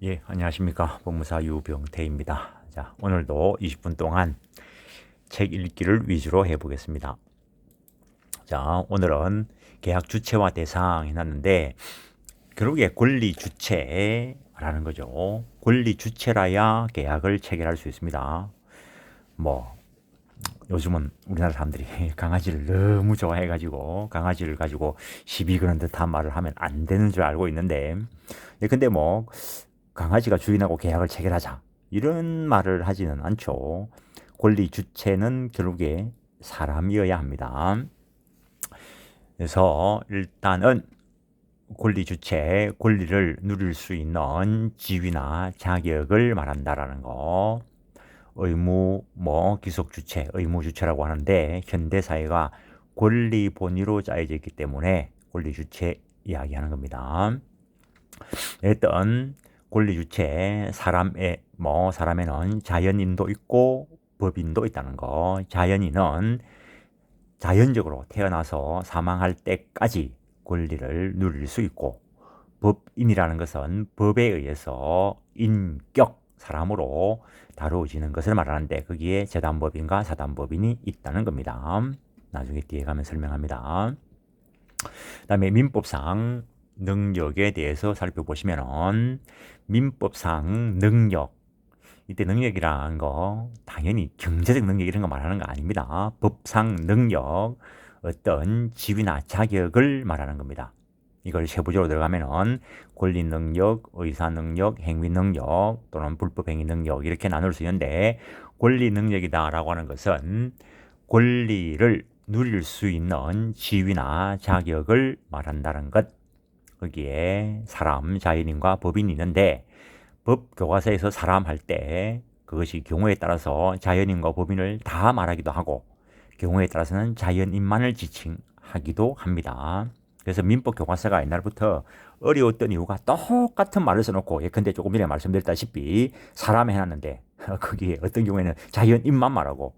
예, 안녕하십니까. 법무사 유병태입니다. 자, 오늘도 20분 동안 책 읽기를 위주로 해보겠습니다. 자, 오늘은 계약 주체와 대상 해놨는데, 결국에 권리 주체라는 거죠. 권리 주체라야 계약을 체결할 수 있습니다. 뭐, 요즘은 우리나라 사람들이 강아지를 너무 좋아해가지고, 강아지를 가지고 시비 거는 듯한 말을 하면 안 되는 줄 알고 있는데, 예, 근데 뭐, 강아지가 주인하고 계약을 체결하자 이런 말을 하지는 않죠. 권리 주체는 결국에 사람이어야 합니다. 그래서 일단은 권리 주체, 권리를 누릴 수 있는 지위나 자격을 말한다라는 거. 의무, 기속 주체, 의무 주체라고 하는데 현대 사회가 권리 본위로 짜여져 있기 때문에 권리 주체 이야기하는 겁니다. 일단 권리 주체 사람에는 자연인도 있고 법인도 있다는 거. 자연인은 자연적으로 태어나서 사망할 때까지 권리를 누릴 수 있고, 법인이라는 것은 법에 의해서 인격 사람으로 다루어지는 것을 말하는데 거기에 재단법인과 사단법인이 있다는 겁니다. 나중에 뒤에 가면 설명합니다. 그다음에 민법상 능력에 대해서 살펴보시면은 민법상 능력, 이때 능력이라는 거 당연히 경제적 능력 이런 거 말하는 거 아닙니다. 법상 능력, 어떤 지위나 자격을 말하는 겁니다. 이걸 세부적으로 들어가면은 권리 능력, 의사 능력, 행위 능력 또는 불법 행위 능력 이렇게 나눌 수 있는데, 권리 능력이다라고 하는 것은 권리를 누릴 수 있는 지위나 자격을 말한다는 것. 거기에 사람, 자연인과 법인이 있는데, 법 교과서에서 사람 할 때 그것이 경우에 따라서 자연인과 법인을 다 말하기도 하고, 경우에 따라서는 자연인만을 지칭하기도 합니다. 그래서 민법 교과서가 옛날부터 어려웠던 이유가 똑같은 말을 써놓고, 예컨대 조금 전에 말씀드렸다시피 사람 해놨는데 거기에 어떤 경우에는 자연인만 말하고,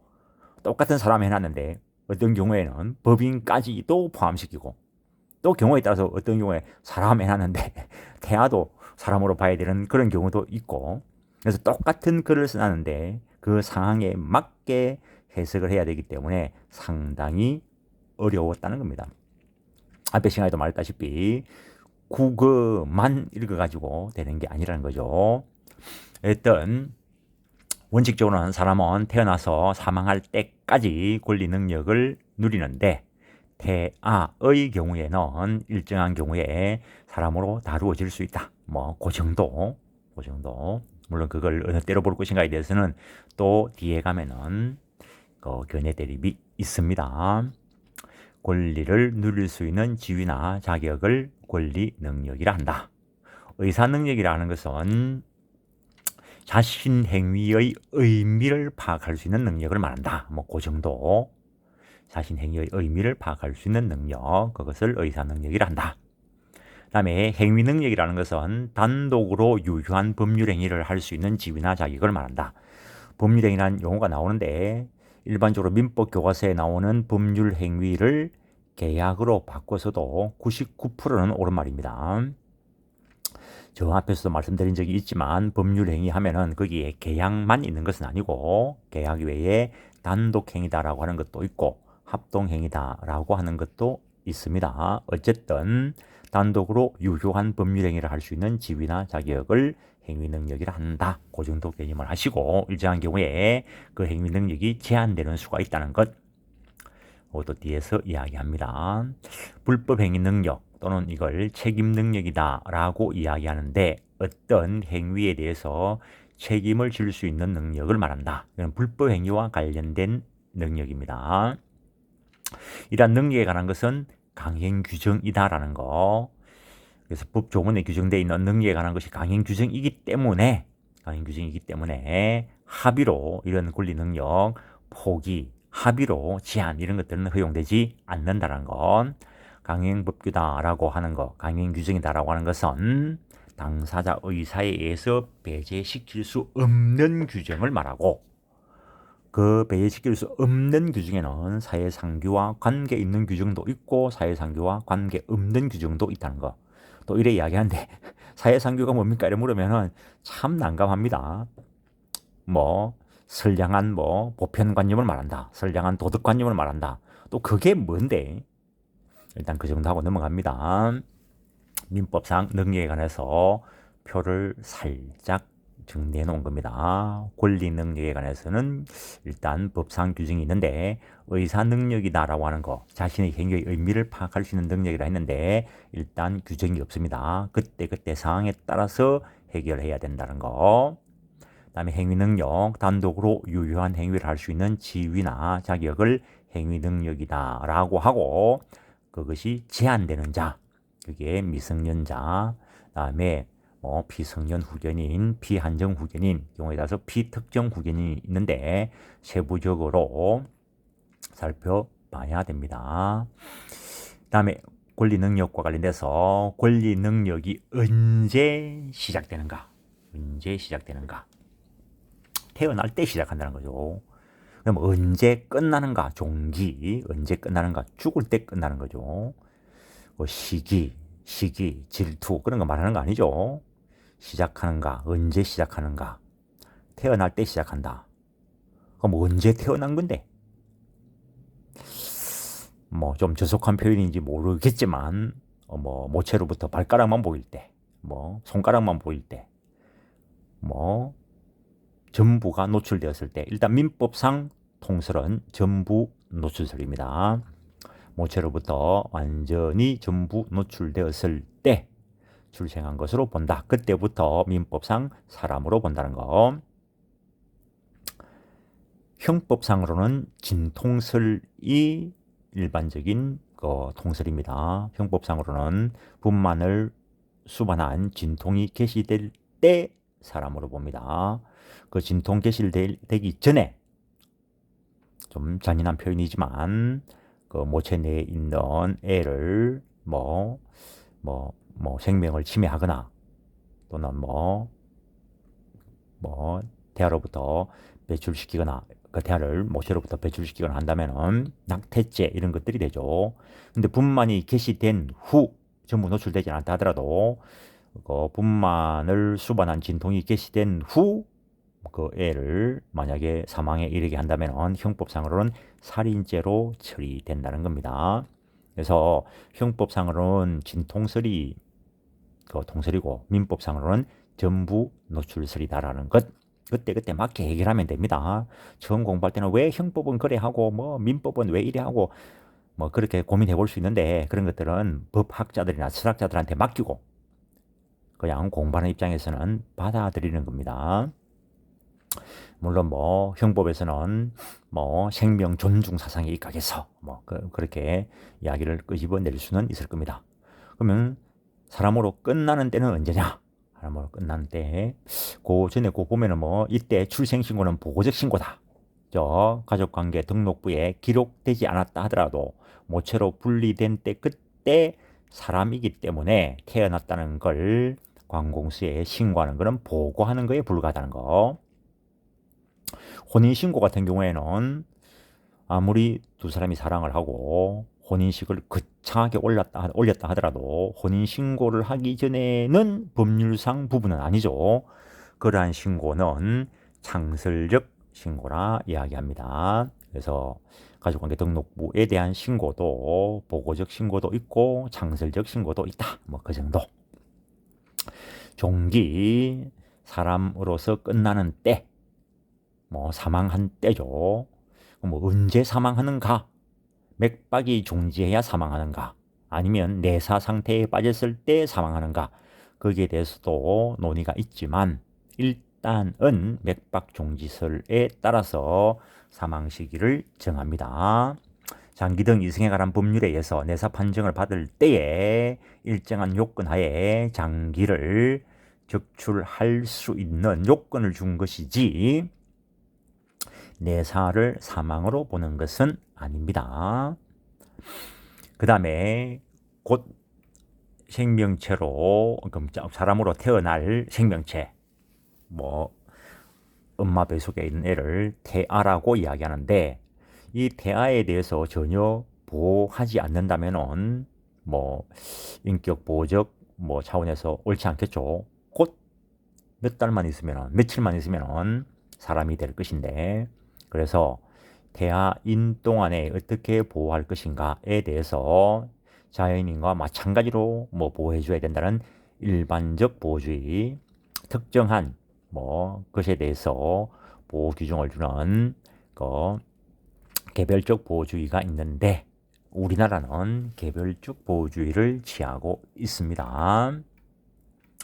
똑같은 사람 해놨는데 어떤 경우에는 법인까지도 포함시키고, 또 경우에 따라서 어떤 경우에 사람 해놨는데 태아도 사람으로 봐야 되는 그런 경우도 있고, 그래서 똑같은 글을 써놨는데 그 상황에 맞게 해석을 해야 되기 때문에 상당히 어려웠다는 겁니다. 앞에 시간에도 말했다시피 국어만 읽어가지고 되는 게 아니라는 거죠. 일단 원칙적으로는 사람은 태어나서 사망할 때까지 권리 능력을 누리는데, 태아의 경우에는 일정한 경우에 사람으로 다루어질 수 있다. 그 정도. 물론 그걸 어느 때로 볼 것인가에 대해서는 또 뒤에 가면은 견해 대립이 있습니다. 권리를 누릴 수 있는 지위나 자격을 권리 능력이라 한다. 의사 능력이라는 것은 자신 행위의 의미를 파악할 수 있는 능력을 말한다. 그 정도. 자신 행위의 의미를 파악할 수 있는 능력, 그것을 의사 능력이라 한다. 그 다음에 행위 능력이라는 것은 단독으로 유효한 법률 행위를 할 수 있는 지위나 자격을 말한다. 법률 행위라는 용어가 나오는데, 일반적으로 민법 교과서에 나오는 법률 행위를 계약으로 바꿔서도 99%는 옳은 말입니다. 저 앞에서도 말씀드린 적이 있지만, 법률 행위 하면은 거기에 계약만 있는 것은 아니고 계약 외에 단독 행위다라고 하는 것도 있고 합동 행위다라고 하는 것도 있습니다. 어쨌든 단독으로 유효한 법률 행위를 할 수 있는 지위나 자격을 행위 능력이라 한다. 그 정도 개념을 하시고, 일정한 경우에 그 행위 능력이 제한되는 수가 있다는 것, 그것도 뒤에서 이야기합니다. 불법 행위 능력 또는 이걸 책임 능력이다라고 이야기하는데, 어떤 행위에 대해서 책임을 질 수 있는 능력을 말한다. 이건 불법 행위와 관련된 능력입니다. 이러한 능력에 관한 것은 강행 규정이다라는 거. 그래서 법 조문에 규정되어 있는 능력에 관한 것이 강행 규정이기 때문에 합의로 이런 권리 능력 포기, 합의로 제한 이런 것들은 허용되지 않는다는 건, 강행법규다라고 하는 것, 강행규정이다라고 하는 것은 당사자 의사에 의해서 배제시킬 수 없는 규정을 말하고, 그 배제시킬 수 없는 규정에는 사회상규와 관계 있는 규정도 있고 사회상규와 관계 없는 규정도 있다는 거. 또 이래 이야기하는데 사회상규가 뭡니까? 이래 물으면은 참 난감합니다. 뭐 선량한 뭐 보편관념을 말한다. 선량한 도덕관념을 말한다. 또 그게 뭔데? 일단 그 정도 하고 넘어갑니다. 민법상 능력에 관해서 표를 살짝 정리해 놓은 겁니다. 권리 능력에 관해서는 일단 법상 규정이 있는데 의사 능력이다라고 하는 거, 자신의 행위의 의미를 파악할 수 있는 능력이라 했는데 일단 규정이 없습니다. 그때 상황에 따라서 해결해야 된다는 거. 그다음에 행위 능력, 단독으로 유효한 행위를 할 수 있는 지위나 자격을 행위 능력이다라고 하고, 그것이 제한되는 자, 그게 미성년자, 그다음에 뭐 피성년 후견인, 피한정 후견인, 경우에 따라서 피특정 후견인이 있는데 세부적으로 살펴봐야 됩니다. 그다음에 권리 능력과 관련돼서 권리 능력이 언제 시작되는가? 언제 시작되는가? 태어날 때 시작한다는 거죠. 그럼 언제 끝나는가? 종기 언제 끝나는가? 죽을 때 끝나는 거죠. 시기, 질투 그런 거 말하는 거 아니죠. 시작하는가? 언제 시작하는가? 태어날 때 시작한다. 그럼 언제 태어난 건데? 뭐 좀 저속한 표현인지 모르겠지만 뭐 모체로부터 발가락만 보일 때, 뭐 손가락만 보일 때, 뭐 전부가 노출되었을 때, 일단 민법상 통설은 전부 노출설입니다. 모체로부터 완전히 전부 노출되었을 때 출생한 것으로 본다. 그때부터 민법상 사람으로 본다는 거. 형법상으로는 진통설이 일반적인 통설입니다. 형법상으로는 분만을 수반한 진통이 개시될 때 사람으로 봅니다. 그 진통 개시되기 전에, 좀 잔인한 표현이지만 그 모체 내에 있는 애를 생명을 침해하거나 또는 태아로부터 배출시키거나 그 태아를 모체로부터 배출시키거나 한다면은 낙태죄 이런 것들이 되죠. 근데 분만이 개시된 후 전부 노출되지 않았다 하더라도 그 분만을 수반한 진통이 개시된 후 그 애를 만약에 사망에 이르게 한다면 형법상으로는 살인죄로 처리된다는 겁니다. 그래서 형법상으로는 진통설이 통설이고 민법상으로는 전부 노출설이다라는 것. 그때 맞게 해결하면 됩니다. 처음 공부할 때는 왜 형법은 그래 하고 뭐 민법은 왜 이래 하고 뭐 그렇게 고민해 볼 수 있는데, 그런 것들은 법학자들이나 철학자들한테 맡기고 그냥 공부하는 입장에서는 받아들이는 겁니다. 물론 뭐 형법에서는 뭐 생명 존중 사상에 입각해서 뭐 그렇게 이야기를 끄집어낼 수는 있을 겁니다. 그러면 사람으로 끝나는 때는 언제냐? 사람으로 끝나는 때, 그 전에 보면은 뭐 이때 출생신고는 보고적 신고다. 저 가족관계 등록부에 기록되지 않았다 하더라도 모체로 분리된 때 그때 사람이기 때문에 태어났다는 걸 관공서에 신고하는 것은 보고하는 거에 불과하다는 거. 혼인신고 같은 경우에는 아무리 두 사람이 사랑을 하고 혼인식을 거창하게 올렸다 하더라도 혼인신고를 하기 전에는 법률상 부분은 아니죠. 그러한 신고는 창설적 신고라 이야기합니다. 그래서 가족관계 등록부에 대한 신고도 보고적 신고도 있고 창설적 신고도 있다. 뭐 그 정도. 종기, 사람으로서 끝나는 때, 뭐 사망한 때죠. 뭐 언제 사망하는가? 맥박이 중지해야 사망하는가? 아니면 내사 상태에 빠졌을 때 사망하는가? 거기에 대해서도 논의가 있지만 일단은 맥박 중지설에 따라서 사망 시기를 정합니다. 장기 등 이승에 관한 법률에 의해서 내사 판정을 받을 때에 일정한 요건 하에 장기를 적출할 수 있는 요건을 준 것이지 내사를 사망으로 보는 것은 아닙니다. 그 다음에 곧 생명체로, 사람으로 태어날 생명체, 뭐 엄마 뱃속에 있는 애를 태아라고 이야기하는데, 이 태아에 대해서 전혀 보호하지 않는다면은 뭐 인격 보호적 뭐 차원에서 옳지 않겠죠. 곧 몇 달만 있으면, 며칠만 있으면 사람이 될 것인데, 그래서 태아인 동안에 어떻게 보호할 것인가에 대해서 자연인과 마찬가지로 뭐 보호해줘야 된다는 일반적 보호주의, 특정한 뭐 것에 대해서 보호 규정을 주는 그 개별적 보호주의가 있는데, 우리나라는 개별적 보호주의를 취하고 있습니다.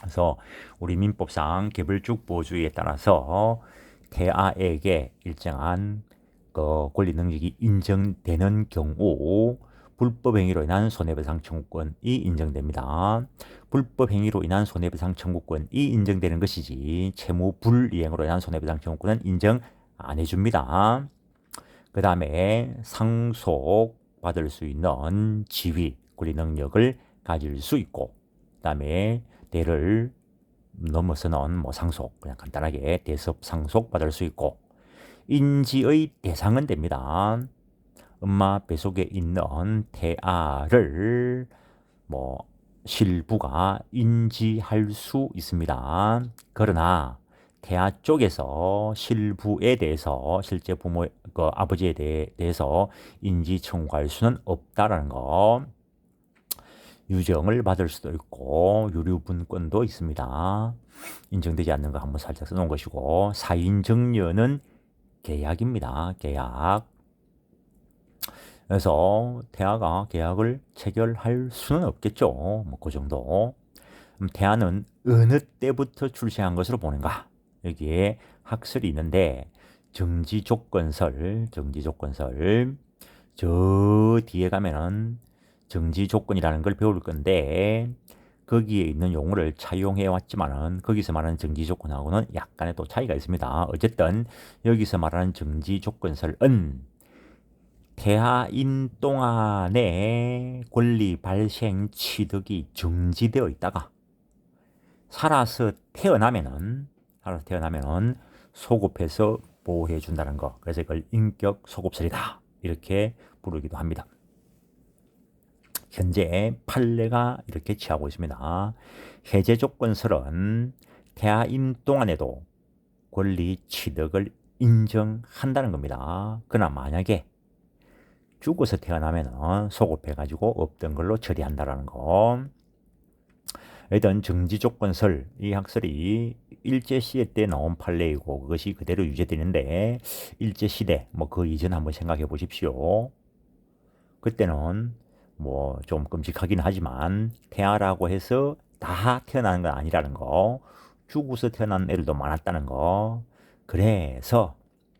그래서 우리 민법상 개별적 보호주의에 따라서 태아에게 일정한 그 권리 능력이 인정되는 경우 불법 행위로 인한 손해배상 청구권이 인정됩니다. 불법 행위로 인한 손해배상 청구권이 인정되는 것이지 채무 불이행으로 인한 손해배상 청구권은 인정 안 해줍니다. 그 다음에 상속받을 수 있는 지위, 권리 능력을 가질 수 있고, 그 다음에 대를 넘어서는 뭐 상속, 그냥 간단하게 대습 상속 받을 수 있고, 인지의 대상은 됩니다. 엄마 뱃속에 있는 태아를 뭐 실부가 인지할 수 있습니다. 그러나 태아 쪽에서 실부에 대해서, 실제 부모 그 아버지에 대해서 인지 청구할 수는 없다라는 거. 유정을 받을 수도 있고 유류분권도 있습니다. 인정되지 않는 거 한번 살짝 써놓은 것이고, 사인정려는 계약입니다. 계약. 그래서 태아가 계약을 체결할 수는 없겠죠. 뭐 그 정도. 그럼 태아는 어느 때부터 출생한 것으로 보는가? 여기에 학설이 있는데, 정지조건설 저 뒤에 가면은 정지조건이라는 걸 배울 건데, 거기에 있는 용어를 차용해 왔지만은 거기서 말하는 정지조건하고는 약간의 또 차이가 있습니다. 어쨌든 여기서 말하는 정지조건설은 태아인 동안에 권리 발생 취득이 정지되어 있다가 살아서 태어나면은 소급해서 보호해 준다는 거. 그래서 이걸 인격 소급설이다 이렇게 부르기도 합니다. 현재 판례가 이렇게 취하고 있습니다. 해제 조건설은 태아인 동안에도 권리 취득을 인정한다는 겁니다. 그러나 만약에 죽어서 태어나면 소급해가지고 없던 걸로 처리한다는 거. 일단 정지조건설, 이 학설이 일제시대 때 나온 판례이고 그것이 그대로 유지되는데, 일제시대 뭐 그 이전 한번 생각해 보십시오. 그때는 뭐 좀 끔찍하긴 하지만 태아라고 해서 다 태어나는 건 아니라는 거, 죽어서 태어난 애들도 많았다는 거. 그래서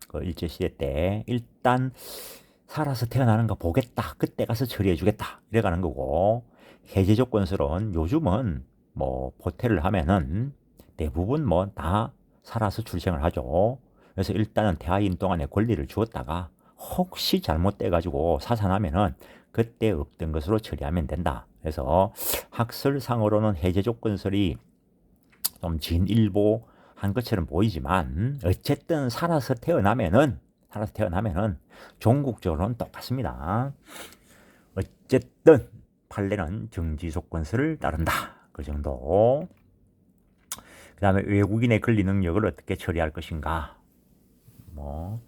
그 일제시대 때 일단 살아서 태어나는 거 보겠다, 그때 가서 처리해 주겠다 이래가는 거고, 해제 조건설은 요즘은 뭐 포태를 하면은 대부분 뭐 다 살아서 출생을 하죠. 그래서 일단은 태아인 동안에 권리를 주었다가 혹시 잘못돼 가지고 사산하면은 그때 없던 것으로 처리하면 된다. 그래서 학설상으로는 해제 조건설이 좀 진일보한 것처럼 보이지만, 어쨌든 살아서 태어나면은 종국적으로는 똑같습니다. 어쨌든 판례는 정지조건설을 따른다. 그 정도. 그 다음에 외국인의 권리 능력을 어떻게 처리할 것인가. 뭐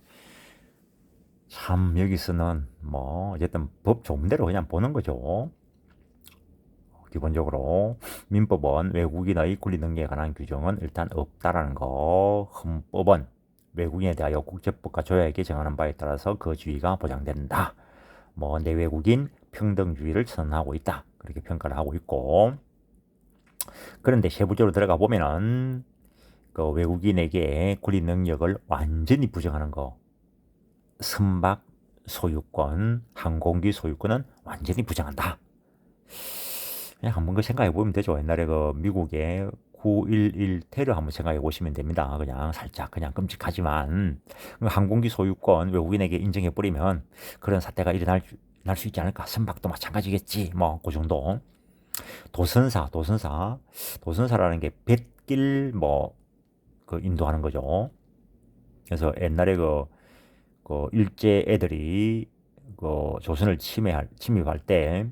참 여기서는 뭐 어쨌든 법 좋은 대로 그냥 보는 거죠. 기본적으로 민법은 외국인의 권리 능력에 관한 규정은 일단 없다라는 거. 헌법은 외국인에 대하여 국제법과 조약에 정하는 바에 따라서 그 주의가 보장된다. 뭐 내외국인 평등주의를 선언하고 있다. 그렇게 평가를 하고 있고, 그런데 세부적으로 들어가 보면은 그 외국인에게 권리 능력을 완전히 부정하는 거, 선박 소유권, 항공기 소유권은 완전히 부정한다. 그냥 한번 그 생각해 보면 되죠. 옛날에 그 미국의 9.11 테러 한번 생각해 보시면 됩니다. 그냥 살짝 그냥 끔찍하지만 항공기 소유권 외국인에게 인정해 버리면 그런 사태가 일어날 수 있지 않을까. 선박도 마찬가지겠지. 뭐 그 정도. 도선사라는 게 뱃길 뭐 그 인도하는 거죠. 그래서 옛날에 그 일제 애들이 그 조선을 침입할 때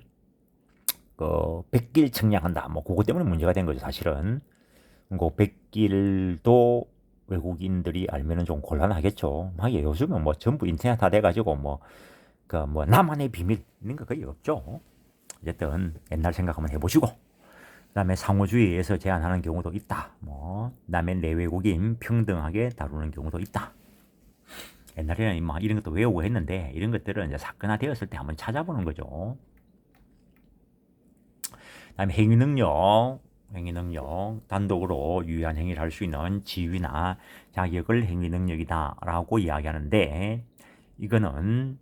백길 청량한다. 뭐 그것 때문에 문제가 된 거죠, 사실은. 그 백길도 외국인들이 알면은 좀 곤란하겠죠. 하긴 요즘은 뭐 전부 인터넷 다 돼가지고 뭐 나만의 비밀 이런 거 거의 없죠. 어쨌든 옛날 생각 한번 해보시고, 그다음에 상호주의에서 제한하는 경우도 있다. 뭐 그다음에 내외국인 평등하게 다루는 경우도 있다. 옛날에는 막 이런 것도 외우고 했는데 이런 것들은 이제 사건화 되었을 때 한번 찾아보는 거죠. 그다음에 행위능력, 단독으로 유의한 행위를 할 수 있는 지위나 자격을 행위능력이다라고 이야기하는데, 이거는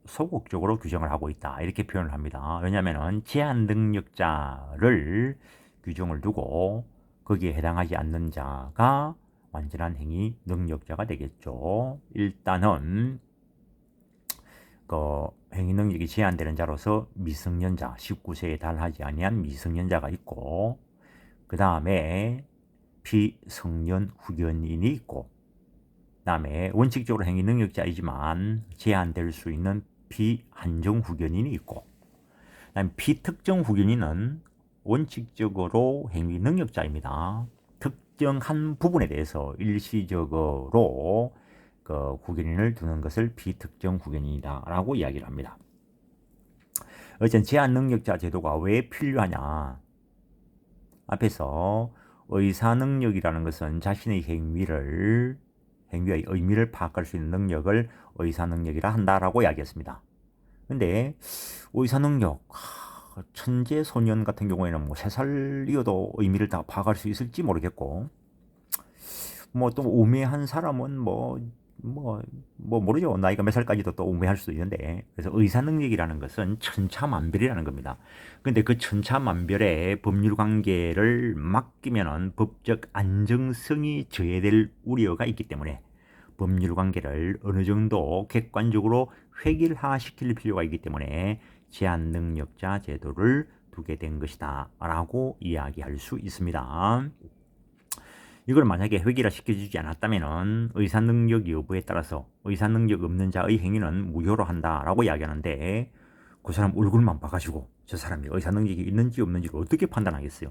소극적으로 규정을 하고 있다 이렇게 표현을 합니다. 왜냐하면 제한 능력자를 규정을 두고 거기에 해당하지 않는 자가 완전한 행위 능력자가 되겠죠. 일단은 행위 능력이 제한되는 자로서 미성년자, 19세에 달하지 아니한 미성년자가 있고, 그 다음에 비성년 후견인이 있고, 그 다음에 원칙적으로 행위 능력자이지만 제한될 수 있는 비한정 후견인이 있고, 그 다음에 비특정 후견인은 원칙적으로 행위 능력자입니다. 특정한 부분에 대해서 일시적으로 후견인을 두는 것을 비특정 후견인이다라고 이야기를 합니다. 어쨌든 제한 능력자 제도가 왜 필요하냐? 앞에서 의사 능력이라는 것은 자신의 행위의 의미를 파악할 수 있는 능력을 의사 능력이라 한다라고 이야기했습니다. 근데 의사 능력, 천재 소년 같은 경우에는 뭐 3살이어도 의미를 다 파악할 수 있을지 모르겠고, 뭐 또 우매한 사람은 모르죠. 나이가 몇 살까지도 또 우매할 수도 있는데, 그래서 의사 능력이라는 것은 천차만별이라는 겁니다. 근데 그 천차만별의 법률 관계를 맡기면은 법적 안정성이 저해될 우려가 있기 때문에 법률 관계를 어느 정도 객관적으로 획일화시킬 필요가 있기 때문에 제한 능력자 제도를 두게 된 것이다 라고 이야기할 수 있습니다. 이걸 만약에 획일화 시켜주지 않았다면 의사 능력 여부에 따라서 의사 능력 없는 자의 행위는 무효로 한다라고 이야기하는데, 그 사람 얼굴만 봐가지고 저 사람이 의사 능력이 있는지 없는지를 어떻게 판단하겠어요?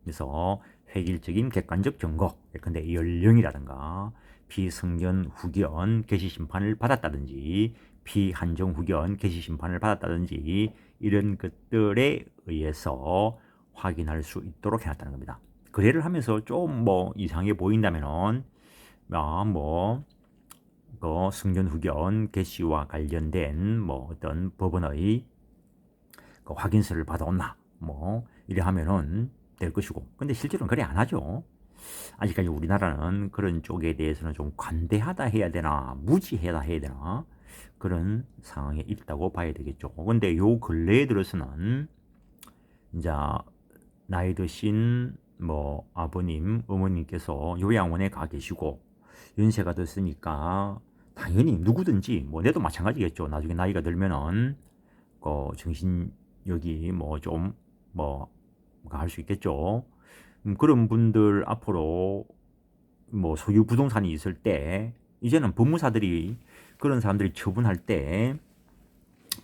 그래서 획일적인 객관적 증거, 예컨대 연령이라든가 비성년 후견 개시 심판을 받았다든지 비한정 후견 개시 심판을 받았다든지 이런 것들에 의해서 확인할 수 있도록 해놨다는 겁니다. 거래를 하면서 좀 이상해 보인다면은 승전 후견 개시와 관련된 어떤 법원의 확인서를 받아온나 이래 하면은 될 것이고, 근데 실제로는 그래 안 하죠. 아직까지 우리나라는 그런 쪽에 대해서는 좀 관대하다 해야 되나 무지하다 해야 되나 그런 상황에 있다고 봐야 되겠죠. 근데 요 근래에 들어서는 이제 나이 드신 아버님, 어머님께서 요양원에 가 계시고 연세가 됐으니까 당연히 누구든지 내도 마찬가지겠죠. 나중에 나이가 들면은 정신력이 좀 할 수 있겠죠. 그런 분들 앞으로 소유 부동산이 있을 때 이제는 법무사들이 그런 사람들이 처분할 때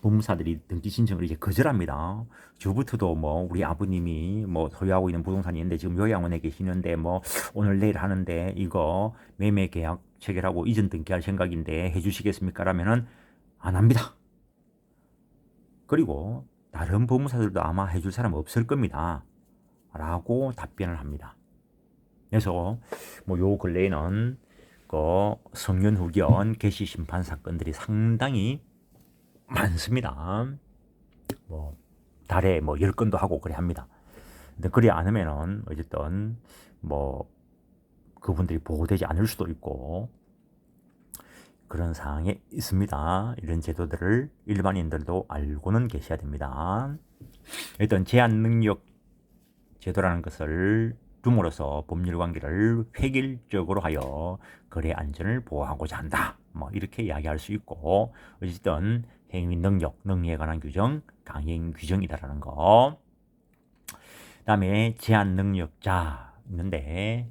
법무사들이 등기 신청을 이제 거절합니다. 저부터도 우리 아버님이 소유하고 있는 부동산이 있는데 지금 요양원에 계시는데 오늘 내일 하는데 이거 매매 계약 체결하고 이전 등기할 생각인데 해주시겠습니까? 라면은 안 합니다. 그리고 다른 법무사들도 아마 해줄 사람 없을 겁니다. 라고 답변을 합니다. 그래서 요 근래에는 성년 후견 개시 심판 사건들이 상당히 많습니다. 달에 10건도 하고 그래 합니다. 근데 그리 않으면은 어쨌든 그분들이 보호되지 않을 수도 있고 그런 상황에 있습니다. 이런 제도들을 일반인들도 알고는 계셔야 됩니다. 일단 제한 능력 제도라는 것을 둠으로써 법률 관계를 획일적으로 하여 거래 안전을 보호하고자 한다. 이렇게 이야기할 수 있고, 어쨌든 행위 능력에 관한 규정, 강행 규정이다라는 거. 그다음에 제한 능력자 있는데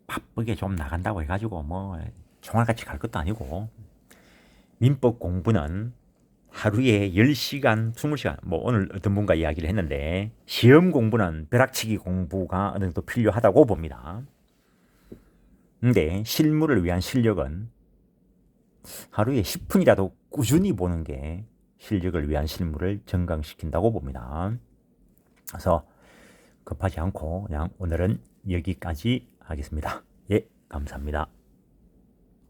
바쁘게 좀 나간다고 해가지고 총알같이 갈 것도 아니고, 민법 공부는 하루에 10시간, 20시간, 뭐 오늘 어떤 분과 이야기를 했는데 시험 공부는 벼락치기 공부가 어느 정도 필요하다고 봅니다. 근데 실무를 위한 실력은 하루에 10분이라도 꾸준히 보는 게 실력을 위한 실무를 증강시킨다고 봅니다. 그래서 급하지 않고 그냥 오늘은 여기까지 하겠습니다. 예, 감사합니다.